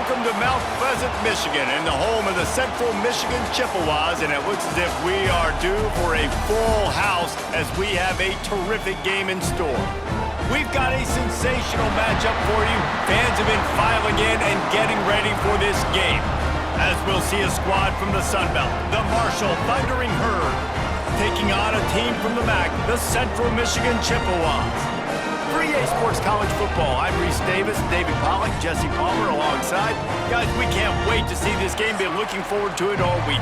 Welcome to Mount Pleasant, Michigan, and the home of the Central Michigan Chippewas, and it looks as if we are due for a full house as we have a terrific game in store. We've got a sensational matchup for you. Fans have been filing in and getting ready for this game, as we'll see a squad from the Sun Belt, the Marshall Thundering Herd, taking on a team from the MAC, the Central Michigan Chippewas. For EA Sports College Football, I'm Reese Davis, David Pollack, Jesse Palmer alongside. Guys, we can't wait to see this game. Been looking forward to it all week.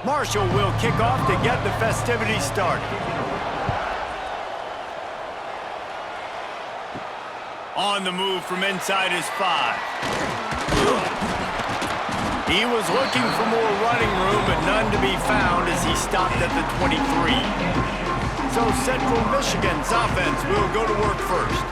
Marshall will kick off to get the festivities started. On the move from inside his 5. He was looking for more running room, but none to be found as he stopped at the 23. So Central Michigan's offense will go to work first.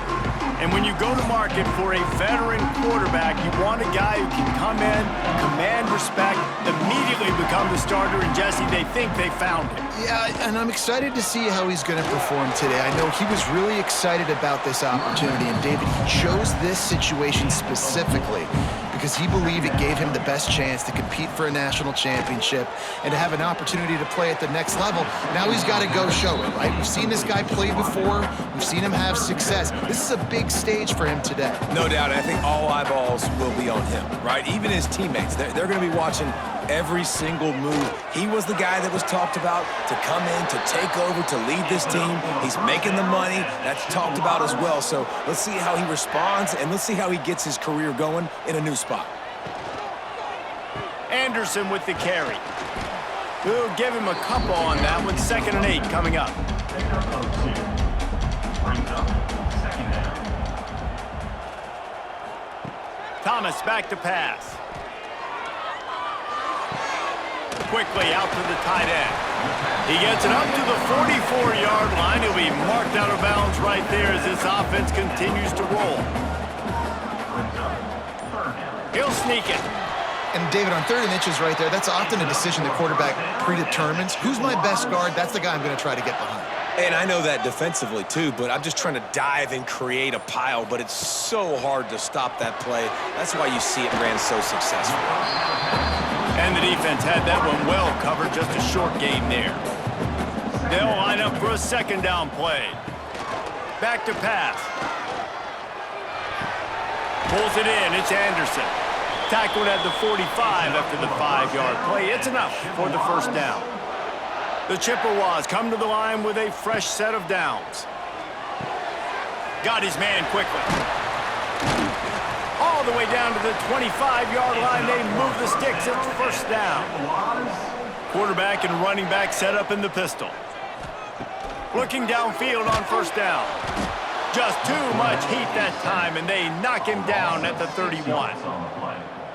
And when you go to market for a veteran quarterback, you want a guy who can come in, command respect, immediately become the starter, and Jesse, they think they found him. Yeah, and I'm excited to see how he's going to perform today. I know he was really excited about this opportunity, and David, he chose this situation specifically because he believed it gave him the best chance to compete for a national championship and to have an opportunity to play at the next level. Now he's got to go show it, right? We've seen this guy play before. We've seen him have success. This is a big stage for him today. No doubt. I think all eyeballs will be on him, right? Even his teammates. They're going to be watching every single move. He was the guy that was talked about to come in, to take over, to lead this team. He's making the money. That's talked about as well. So let's see how he responds, and let's see how he gets his career going in a new spot. Anderson with the carry. We'll give him a couple on that one. 2nd and 8 coming up. Thomas back to pass. Quickly out to the tight end. He gets it up to the 44-yard line. He'll be marked out of bounds right there as this offense continues to roll. He'll sneak it. And David, on 3rd and inches right there, that's often a decision the quarterback predetermines. Who's my best guard? That's the guy I'm going to try to get behind. And I know that defensively, too, but I'm just trying to dive and create a pile, but it's so hard to stop that play. That's why you see it ran so successfully. And the defense had that one well covered, just a short gain there. They'll line up for a 2nd down play. Back to pass. Pulls it in, it's Anderson. Tackled at the 45 after the 5-yard play. It's enough for the 1st down. The Chippewas come to the line with a fresh set of downs. Got his man quickly. All the way down to the 25-yard line. They move the sticks. It's 1st down. Quarterback and running back set up in the pistol. Looking downfield on 1st down. Just too much heat that time, and they knock him down at the 31.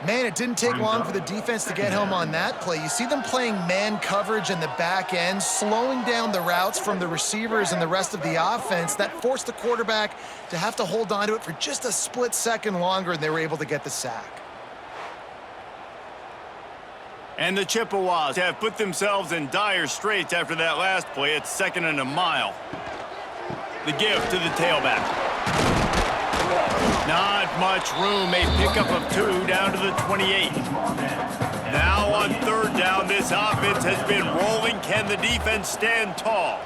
Man, it didn't take long for the defense to get home on that play. You see them playing man coverage in the back end, slowing down the routes from the receivers and the rest of the offense. That forced the quarterback to have to hold on to it for just a split second longer, and they were able to get the sack. And the Chippewas have put themselves in dire straits after that last play. It's 2nd and a mile. The give to the tailback. Not much room, a pickup of 2 down to the 28. Now on 3rd down, this offense has been rolling. Can the defense stand tall?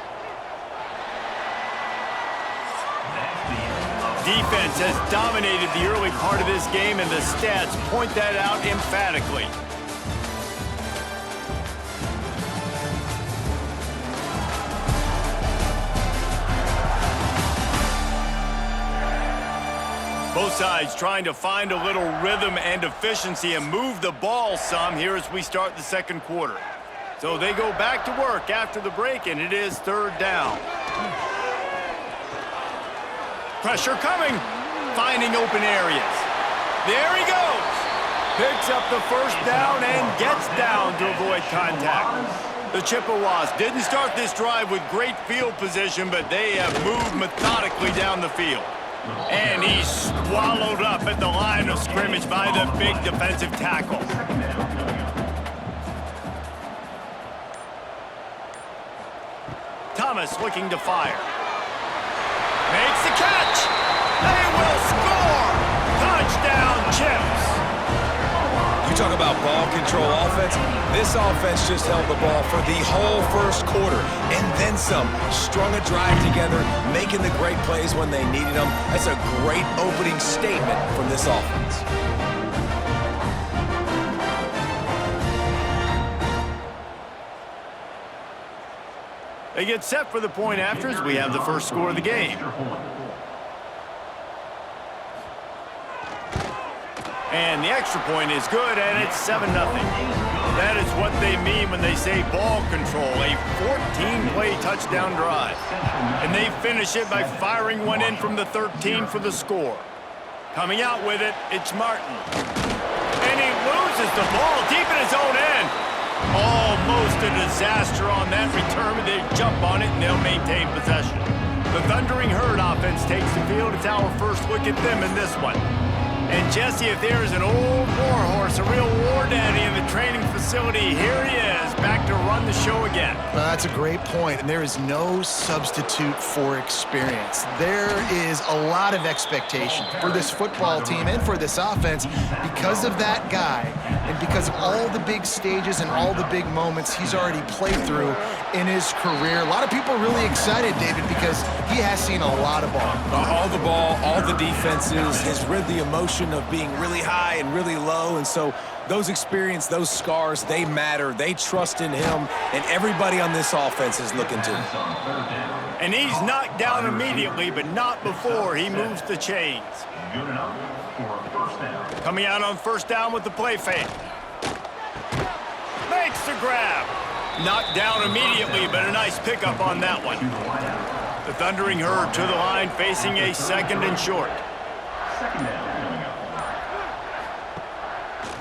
Defense has dominated the early part of this game, and the stats point that out emphatically. Both sides trying to find a little rhythm and efficiency and move the ball some here as we start the 2nd quarter. So they go back to work after the break, and it is 3rd down. Pressure coming. Finding open areas. There he goes. Picks up the 1st down and gets down to avoid contact. The Chippewas didn't start this drive with great field position, but they have moved methodically down the field. And he's swallowed up at the line of scrimmage by the big defensive tackle. Thomas looking to fire. makes the catch. They will score. Touchdown, Chips. You talk about ball control offense. This offense just held the ball for the whole first quarter and then some. Strung a drive together, making the great plays when they needed them. That's a great opening statement from this offense. They get set for the point after as we have the first score of the game. And the extra point is good, and it's 7-0. That is what they mean when they say ball control, a 14-play touchdown drive. And they finish it by firing one in from the 13 for the score. Coming out with it, it's Martin. And he loses the ball deep in his own end. Almost a disaster on that return, but they jump on it and they'll maintain possession. The Thundering Herd offense takes the field. It's our first look at them in this one. And Jesse, if there is an old war horse, a real war daddy in the training facility, here he is, back to run the show again. Well, that's a great point, and there is no substitute for experience. There is a lot of expectation for this football team and for this offense because of that guy and because of all the big stages and all the big moments he's already played through in his career. A lot of people are really excited, David, because he has seen a lot of ball. All the ball, all the defenses, has rid the emotion of being really high and really low, and so those experience, those scars, they matter. They trust in him, and everybody on this offense is looking to him. And he's knocked down immediately, but not before he moves the chains. Coming out on first down with the play fake. Makes the grab. Knocked down immediately, but a nice pickup on that one. The Thundering Herd to the line, facing a 2nd and short.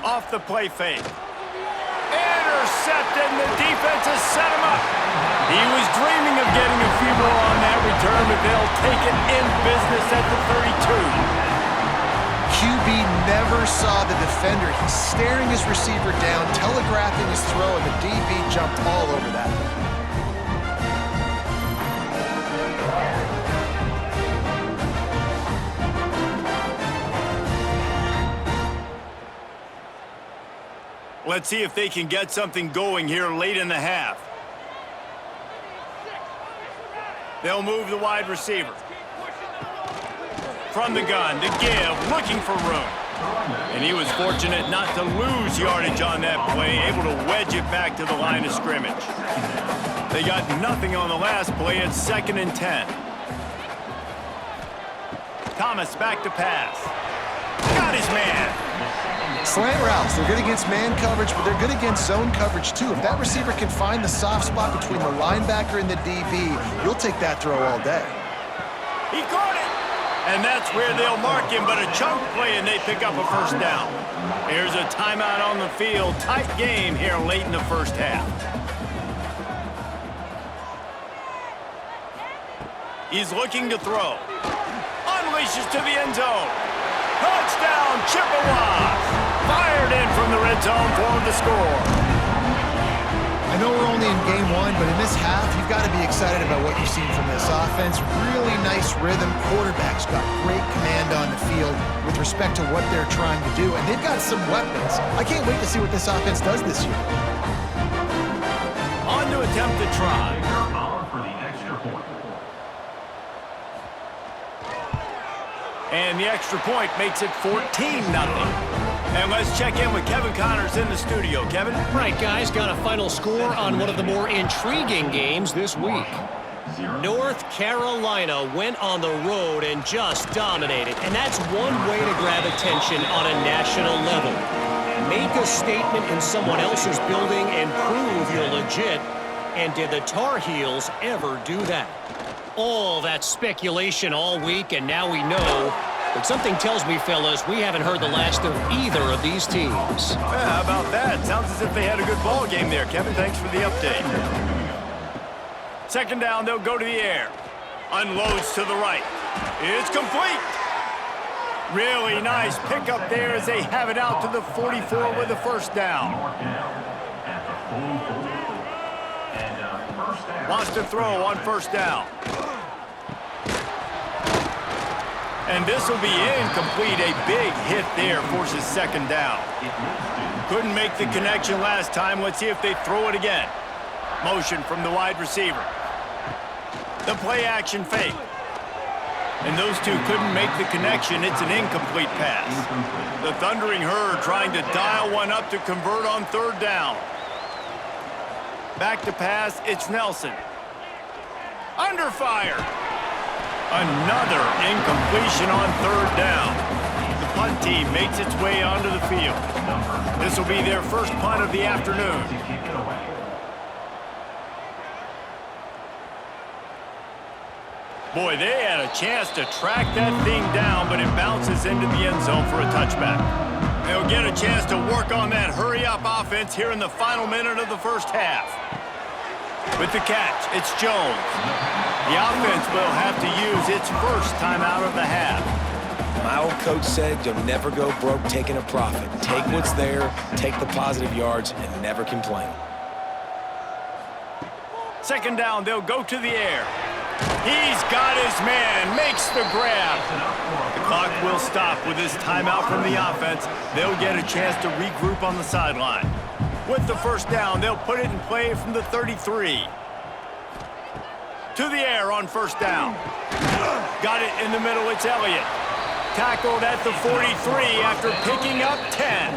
Off the play fake. Intercepted, and the defense has set him up. He was dreaming of getting a few more on that return, but they'll take it in business at the 32. QB never saw the defender. He's staring his receiver down, telegraphing his throw, and the DB jumped all over that. Let's see if they can get something going here late in the half. They'll move the wide receiver. From the gun to give, looking for room. And he was fortunate not to lose yardage on that play, able to wedge it back to the line of scrimmage. They got nothing on the last play. It's 2nd and 10. Thomas back to pass. Got his man. Slant routes, they're good against man coverage, but they're good against zone coverage too. If that receiver can find the soft spot between the linebacker and the DB, you'll take that throw all day. He caught it. And that's where they'll mark him, but a chunk play, and they pick up a first down. Here's a timeout on the field. Tight game here late in the first half. He's looking to throw. Unleashes to the end zone. Touchdown, Chippewas! Fired in from the red zone for the score. I know we're only in game one, but in this half, you've got to be excited about what you've seen from this offense. Really nice rhythm. Quarterback's got great command on the field with respect to what they're trying to do, and they've got some weapons. I can't wait to see what this offense does this year. On to attempt to try. And the extra point makes it 14-0. And let's check in with Kevin Connors in the studio. Kevin? Right, guys, got a final score on one of the more intriguing games this week. North Carolina went on the road and just dominated, and that's one way to grab attention on a national level. Make a statement in someone else's building and prove you're legit. And did the Tar Heels ever do that? All that speculation all week, and now we know. But something tells me, fellas, we haven't heard the last of either of these teams. Yeah, how about that? Sounds as if they had a good ball game there. Kevin, thanks for the update. 2nd down, they'll go to the air. Unloads to the right. It's complete. Really nice pickup there as they have it out to the 44 with the first down. Wants to throw on first down. And this will be incomplete. A big hit there forces second down. Couldn't make the connection last time. Let's see if they throw it again. Motion from the wide receiver. The play action fake. And those two couldn't make the connection. It's an incomplete pass. The Thundering Herd trying to dial one up to convert on third down. Back to pass, it's Nelson. Under fire. Another incompletion on third down. The punt team makes its way onto the field. This will be their first punt of the afternoon. Boy, they had a chance to track that thing down, but it bounces into the end zone for a touchback. They'll get a chance to work on that hurry-up offense here in the final minute of the first half. With the catch, it's Jones. The offense will have to use its first timeout of the half. My old coach said you'll never go broke taking a profit. Take what's there, take the positive yards, and never complain. Second down, they'll go to the air. He's got his man, makes the grab. The clock will stop with this timeout from the offense. They'll get a chance to regroup on the sideline. With the first down, they'll put it in play from the 33. To the air on first down. Got it in the middle, it's Elliott. Tackled at the 43 after picking up 10.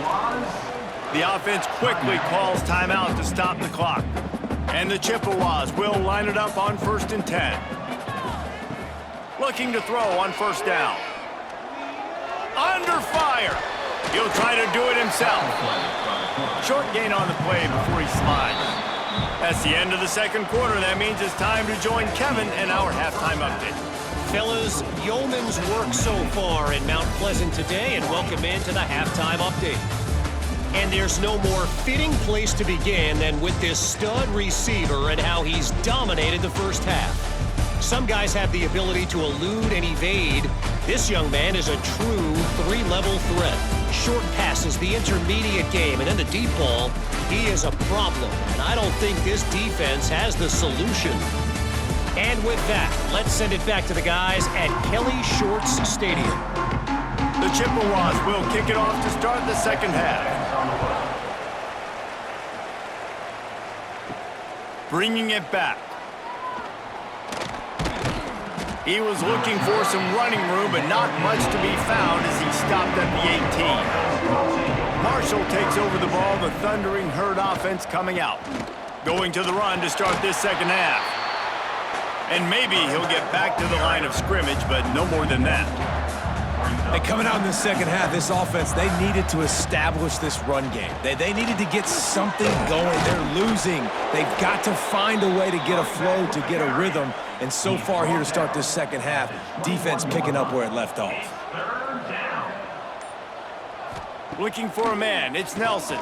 The offense quickly calls timeout to stop the clock. And the Chippewas will line it up on 1st and 10. Looking to throw on first down. Under fire. He'll try to do it himself. Short gain on the play before he slides. That's the end of the second quarter. That means it's time to join Kevin in our halftime update. Fellas, yeoman's work so far in Mount Pleasant today, and welcome into the halftime update. And there's no more fitting place to begin than with this stud receiver and how he's dominated the first half. Some guys have the ability to elude and evade. This young man is a true three-level threat. Short passes, the intermediate game, and then the deep ball. He is a problem, and I don't think this defense has the solution. And with that, let's send it back to the guys at Kelly Shorts Stadium. The Chippewas will kick it off to start the second half. Bringing it back. He was looking for some running room, but not much to be found as he stopped at the 18. Marshall takes over the ball, the Thundering Herd offense coming out. Going to the run to start this second half. And maybe he'll get back to the line of scrimmage, but no more than that. And coming out in the second half, this offense, they needed to establish this run game. They needed to get something going. They're losing. They've got to find a way to get a flow, to get a rhythm. And so far here to start this second half, defense picking up where it left off. Looking for a man, it's Nelson.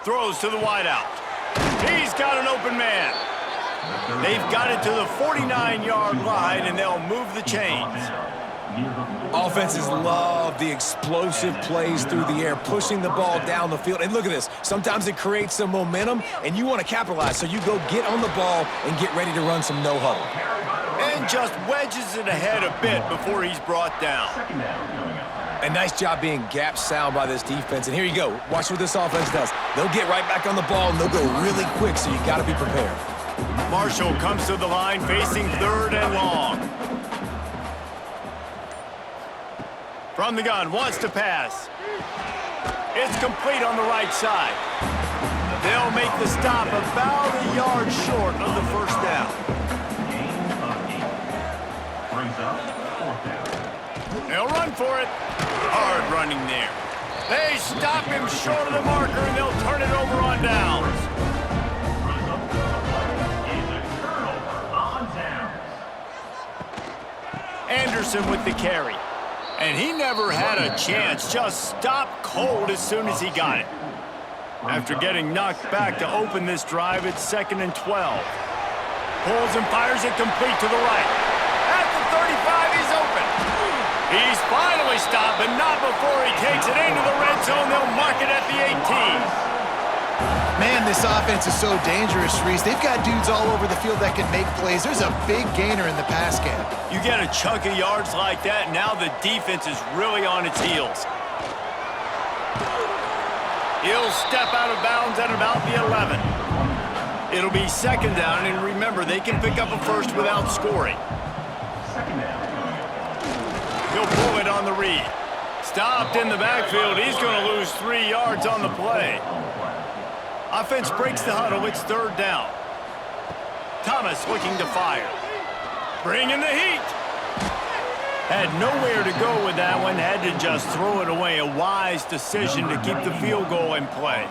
Throws to the wideout. He's got an open man. They've got it to the 49-yard line, and they'll move the chains. Offenses love the explosive plays through the air, pushing the ball down the field. And look at this. Sometimes it creates some momentum, and you want to capitalize. So you go get on the ball and get ready to run some no-huddle. And just wedges it ahead a bit before he's brought down. A nice job being gap sound by this defense. And here you go. Watch what this offense does. They'll get right back on the ball, and they'll go really quick, so you got to be prepared. Marshall comes to the line facing third and long. From the gun, wants to pass. It's complete on the right side. They'll make the stop about a yard short of the first down. They'll run for it. Hard running there. They stop him short of the marker, and they'll turn it over on downs. Anderson with the carry. And he never had a chance, just stopped cold as soon as he got it. After getting knocked back to open this drive, it's 2nd and 12. Pulls and fires it complete to the right. At the 35, he's open. He's finally stopped, but not before he takes it into the red zone. They'll mark it at the 18. Man, this offense is so dangerous, Reese. They've got dudes all over the field that can make plays. There's a big gainer in the pass game. You get a chunk of yards like that, now the defense is really on its heels. He'll step out of bounds at about the 11. It'll be second down, and remember, they can pick up a first without scoring. He'll pull it on the read. Stopped in the backfield. He's going to lose 3 yards on the play. Offense breaks the huddle. It's third down. Thomas looking to fire. Bringing the heat. Had nowhere to go with that one. Had to just throw it away. A wise decision to keep the field goal in play.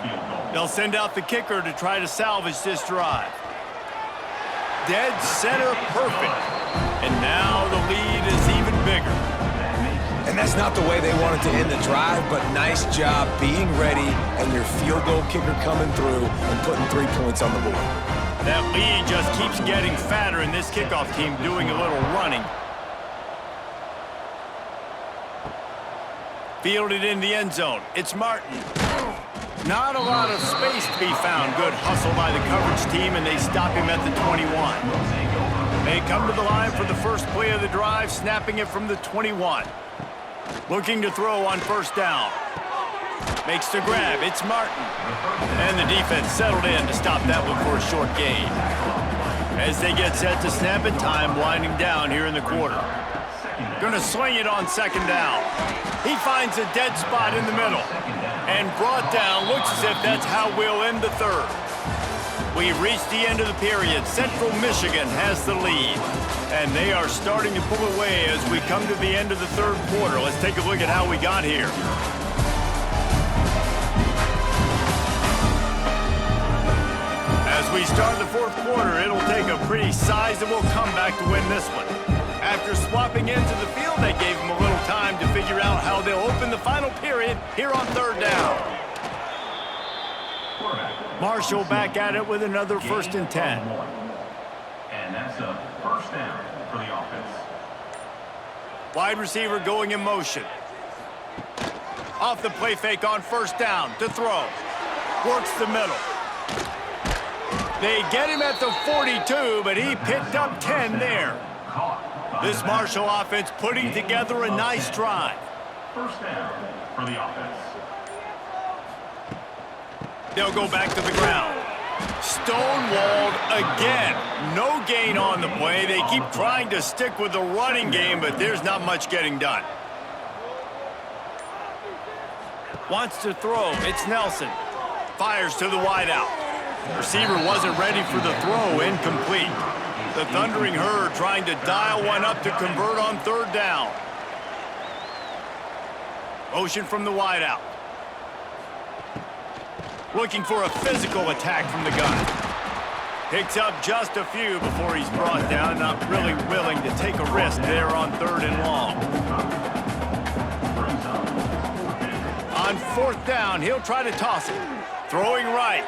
They'll send out the kicker to try to salvage this drive. Dead center perfect. And now the lead is even bigger. And that's not the way they wanted to end the drive, but nice job being ready and your field goal kicker coming through and putting 3 points on the board. That lead just keeps getting fatter, and this kickoff team doing a little running. Fielded in the end zone. It's Martin. Not a lot of space to be found. Good hustle by the coverage team, and they stop him at the 21. They come to the line for the first play of the drive, snapping it from the 21. Looking to throw on first down. Makes the grab. It's Martin. And the defense settled in to stop that one for a short gain. As they get set to snap it, time winding down here in the quarter. Going to swing it on second down. He finds a dead spot in the middle. And brought down. Looks as if that's how we'll end the third. We've reached the end of the period. Central Michigan has the lead. And they are starting to pull away as we come to the end of the third quarter. Let's take a look at how we got here. As we start the fourth quarter, it'll take a pretty sizable comeback to win this one. After swapping into the field, that gave them a little time to figure out how they'll open the final period here on third down. Marshall back at it with another 1st and 10. And that's a first down for the offense. Wide receiver going in motion. Off the play fake on first down to throw. Works the middle. They get him at the 42, but he picked up 10 there. This Marshall offense putting together a nice drive. First down for the offense. They'll go back to the ground. Stonewalled again. No gain on the play. They keep trying to stick with the running game, but there's not much getting done. Wants to throw. It's Nelson. Fires to the wideout. Receiver wasn't ready for the throw. Incomplete. The Thundering Herd trying to dial one up to convert on third down. Motion from the wideout. Looking for a physical attack from the gun. Picks up just a few before he's brought down. Not really willing to take a risk there on third and long. On fourth down, he'll try to toss it. Throwing right.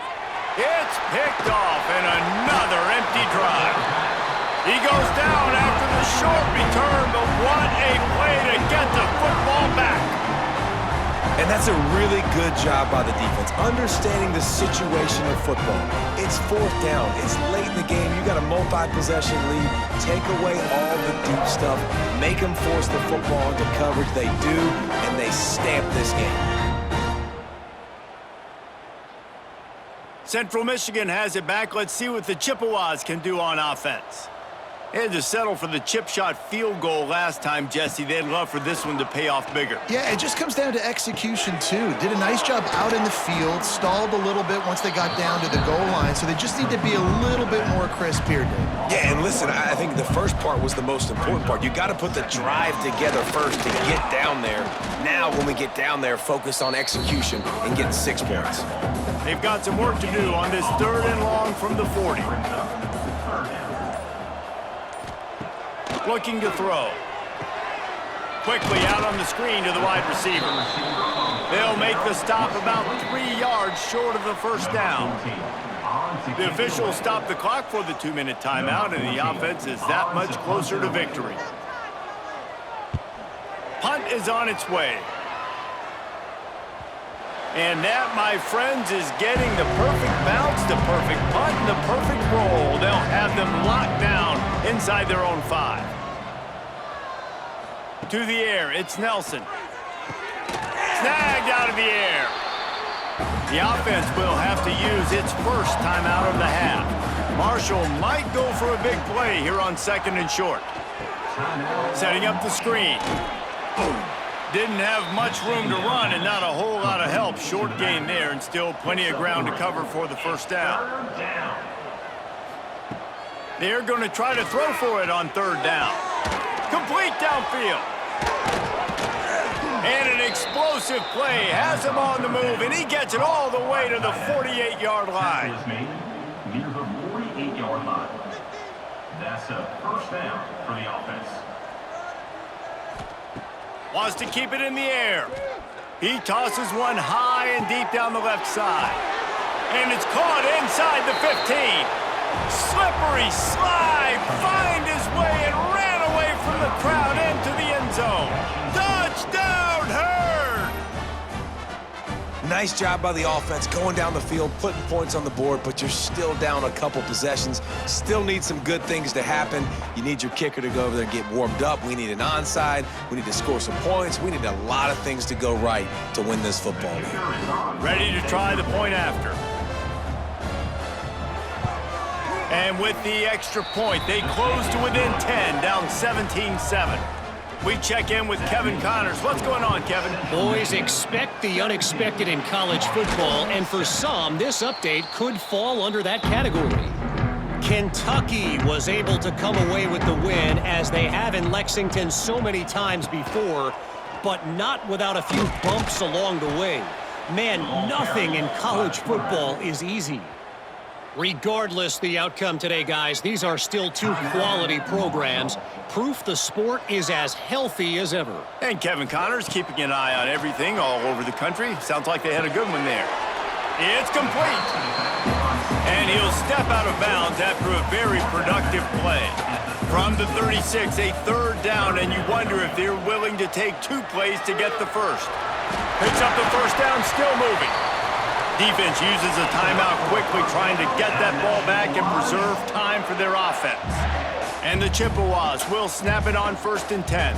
It's picked off, and another empty drive. He goes down after the short return, but what a play to get the football back. And that's a really good job by the defense, understanding the situation of football. It's fourth down. It's late in the game. You got a multi-possession lead. Take away all the deep stuff. Make them force the football into coverage. They do, and they stamp this game. Central Michigan has it back. Let's see what the Chippewas can do on offense. They had to settle for the chip shot field goal last time, Jesse. They'd love for this one to pay off bigger. Yeah, it just comes down to execution, too. Did a nice job out in the field, stalled a little bit once they got down to the goal line, so they just need to be a little bit more crisp here, Dave. Yeah, and listen, I think the first part was the most important part. You got to put the drive together first to get down there. Now, when we get down there, focus on execution and getting 6 points. They've got some work to do on this third and long from the 40. Looking to throw. Quickly out on the screen to the wide receiver. They'll make the stop about 3 yards short of the first down. The officials stop the clock for the 2-minute timeout, and the offense is that much closer to victory. Punt is on its way. And that, my friends, is getting the perfect bounce, the perfect punt, and the perfect roll. They'll have them locked down inside their own 5. To the air, it's Nelson. Snagged out of the air. The offense will have to use its first timeout of the half. Marshall might go for a big play here on 2nd and short. Setting up the screen. Didn't have much room to run and not a whole lot of help. Short gain there and still plenty of ground to cover for the first down. They're going to try to throw for it on 3rd down. Complete downfield. And an explosive play has him on the move, and he gets it all the way to the 48-yard line. Near the 48-yard line. That's a first down for the offense. Wants to keep it in the air. He tosses one high and deep down the left side. And it's caught inside the 15. Slippery slide, find his way and ran away from the crowd into the end zone. Touchdown, Herd! Nice job by the offense going down the field, putting points on the board, but you're still down a couple possessions. Still need some good things to happen. You need your kicker to go over there and get warmed up. We need an onside. We need to score some points. We need a lot of things to go right to win this football game. Ready to try the point after. And with the extra point, they close to within 10, down 17-7. We check in with Kevin Connors. What's going on, Kevin? Boys, expect the unexpected in college football, and for some, this update could fall under that category. Kentucky was able to come away with the win, as they have in Lexington so many times before, but not without a few bumps along the way. Man, nothing in college football is easy. Regardless the outcome today, guys, these are still 2 quality programs. Proof the sport is as healthy as ever. And Kevin Connors keeping an eye on everything all over the country. Sounds like they had a good one there. It's complete. And he'll step out of bounds after a very productive play. From the 36, a 3rd down, and you wonder if they're willing to take 2 plays to get the first. Picks up the first down, still moving. Defense uses a timeout quickly, trying to get that ball back and preserve time for their offense. And the Chippewas will snap it on 1st and 10.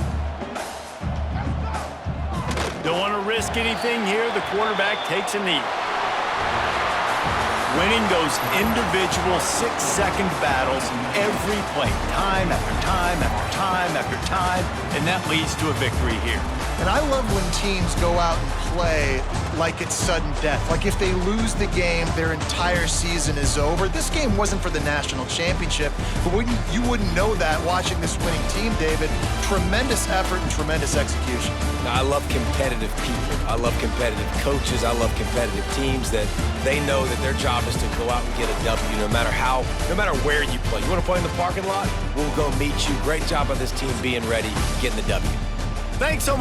Don't want to risk anything here. The quarterback takes a knee. Winning those individual 6-second battles every play, time after time after time after time, and that leads to a victory here. And I love when teams go out and play like it's sudden death. Like if they lose the game, their entire season is over. This game wasn't for the national championship, but you wouldn't know that watching this winning team, David. Tremendous effort and tremendous execution. Now, I love competitive people. I love competitive coaches. I love competitive teams that they know that their job is to go out and get a W no matter where you play. You want to play in the parking lot? We'll go meet you. Great job by this team being ready, getting the W. Thanks so much.